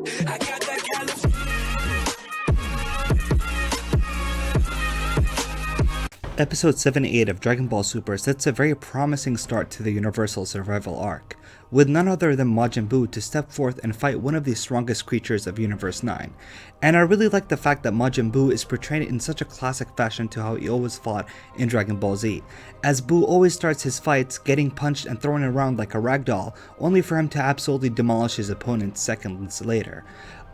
I got that Episode 78 of Dragon Ball Super sets a very promising start to the Universal Survival arc, with none other than Majin Buu to step forth and fight one of the strongest creatures of Universe 9. And I really like the fact that Majin Buu is portrayed in such a classic fashion to how he always fought in Dragon Ball Z, as Buu always starts his fights getting punched and thrown around like a ragdoll, only for him to absolutely demolish his opponent seconds later.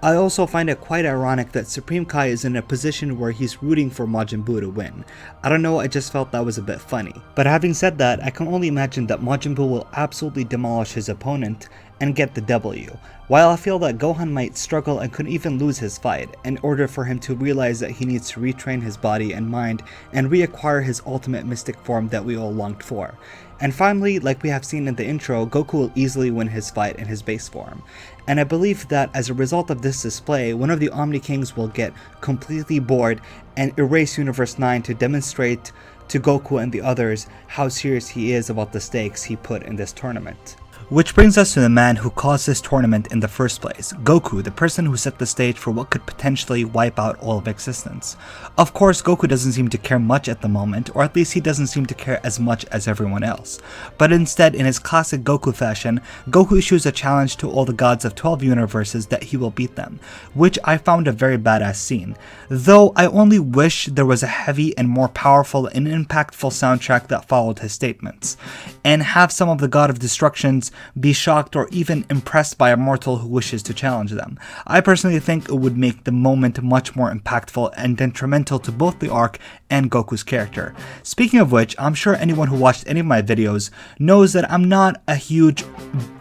I also find it quite ironic that Supreme Kai is in a position where he's rooting for Majin Buu to win. I don't know, I just felt that was a bit funny. But having said that, I can only imagine that Majin Buu will absolutely demolish his opponent and get the W, while I feel that Gohan might struggle and could even lose his fight, in order for him to realize that he needs to retrain his body and mind and reacquire his ultimate mystic form that we all longed for. And finally, like we have seen in the intro, Goku will easily win his fight in his base form. And I believe that as a result of this display, one of the Omni Kings will get completely bored and erase Universe 9 to demonstrate to Goku and the others how serious he is about the stakes he put in this tournament. Which brings us to the man who caused this tournament in the first place, Goku, the person who set the stage for what could potentially wipe out all of existence. Of course, Goku doesn't seem to care much at the moment, or at least he doesn't seem to care as much as everyone else. But instead, in his classic Goku fashion, Goku issues a challenge to all the gods of 12 universes that he will beat them, which I found a very badass scene. Though I only wish there was a heavy and more powerful and impactful soundtrack that followed his statements, and have some of the God of Destructions be shocked or even impressed by a mortal who wishes to challenge them. I personally think it would make the moment much more impactful and detrimental to both the arc and Goku's character. Speaking of which, I'm sure anyone who watched any of my videos knows that I'm not a huge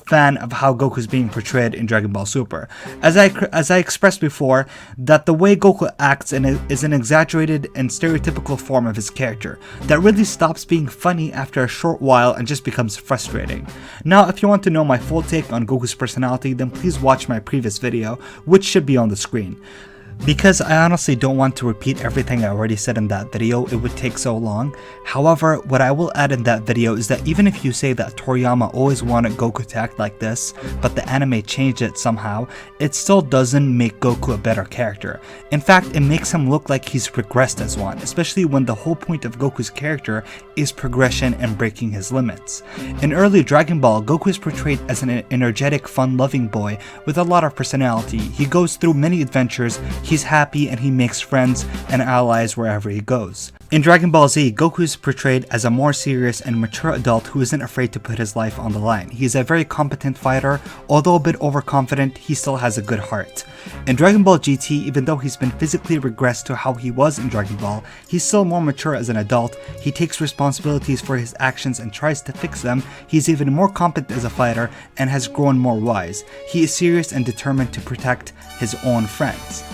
fan of how Goku is being portrayed in Dragon Ball Super. As I expressed before, that the way Goku acts is an exaggerated and stereotypical form of his character that really stops being funny after a short while and just becomes frustrating. Now, if you want to know my full take on Goku's personality, then please watch my previous video, which should be on the screen. Because I honestly don't want to repeat everything I already said in that video, it would take so long. However, what I will add in that video is that even if you say that Toriyama always wanted Goku to act like this, but the anime changed it somehow, it still doesn't make Goku a better character. In fact, it makes him look like he's regressed as one, especially when the whole point of Goku's character is progression and breaking his limits. In early Dragon Ball, Goku is portrayed as an energetic, fun-loving boy with a lot of personality. He goes through many adventures, he's happy, and he makes friends and allies wherever he goes. In Dragon Ball Z, Goku is portrayed as a more serious and mature adult who isn't afraid to put his life on the line. He's a very competent fighter, although a bit overconfident, he still has a good heart. In Dragon Ball GT, even though he's been physically regressed to how he was in Dragon Ball, he's still more mature as an adult, he takes responsibilities for his actions and tries to fix them, he's even more competent as a fighter and has grown more wise. He is serious and determined to protect his own friends.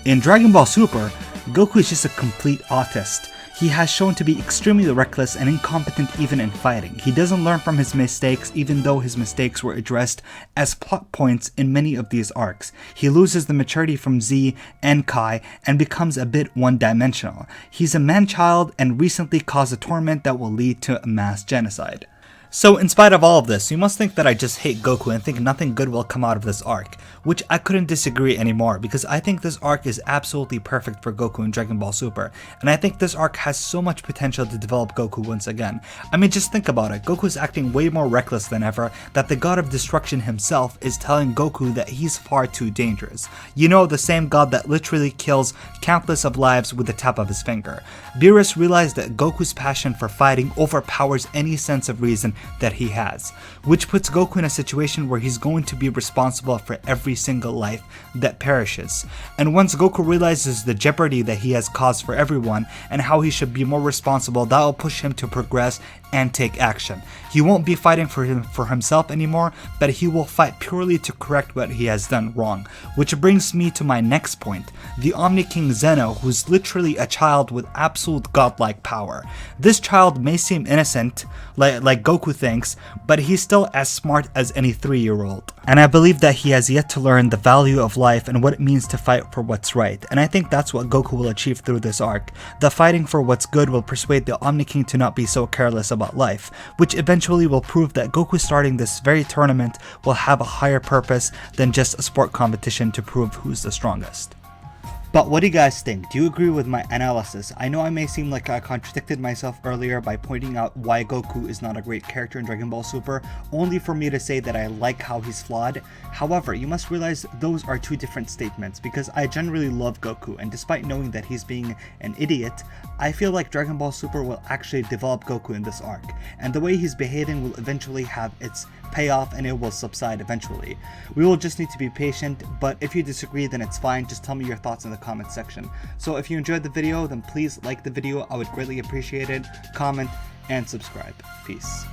In Dragon Ball Super, Goku is just a complete autist. He has shown to be extremely reckless and incompetent even in fighting. He doesn't learn from his mistakes, even though his mistakes were addressed as plot points in many of these arcs. He loses the maturity from Z and Kai and becomes a bit one-dimensional. He's a man-child and recently caused a torment that will lead to a mass genocide. So in spite of all of this, you must think that I just hate Goku and think nothing good will come out of this arc, which I couldn't disagree anymore, because I think this arc is absolutely perfect for Goku in Dragon Ball Super, and I think this arc has so much potential to develop Goku once again. I mean, just think about it, Goku is acting way more reckless than ever, that the God of Destruction himself is telling Goku that he's far too dangerous. You know, the same God that literally kills countless of lives with the tap of his finger. Beerus realized that Goku's passion for fighting overpowers any sense of reason that he has, which puts Goku in a situation where he's going to be responsible for every single life that perishes. And once Goku realizes the jeopardy that he has caused for everyone and how he should be more responsible, that will push him to progress and take action. He won't be fighting for himself anymore, but he will fight purely to correct what he has done wrong. Which brings me to my next point, the Omni King Zeno, who's literally a child with absolute godlike power. This child may seem innocent, like Goku thinks, but he's still as smart as any 3-year-old. And I believe that he has yet to learn the value of life and what it means to fight for what's right. And I think that's what Goku will achieve through this arc. The fighting for what's good will persuade the Omni King to not be so careless about about life, which eventually will prove that Goku starting this very tournament will have a higher purpose than just a sport competition to prove who's the strongest. But what do you guys think? Do you agree with my analysis? I know I may seem like I contradicted myself earlier by pointing out why Goku is not a great character in Dragon Ball Super, only for me to say that I like how he's flawed. However, you must realize those are two different statements, because I generally love Goku, and despite knowing that he's being an idiot, I feel like Dragon Ball Super will actually develop Goku in this arc, and the way he's behaving will eventually have its payoff and it will subside eventually. We will just need to be patient, but if you disagree then it's fine, just tell me your thoughts in the comment section. So if you enjoyed the video, then please like the video, I would greatly appreciate it, comment, and subscribe. Peace.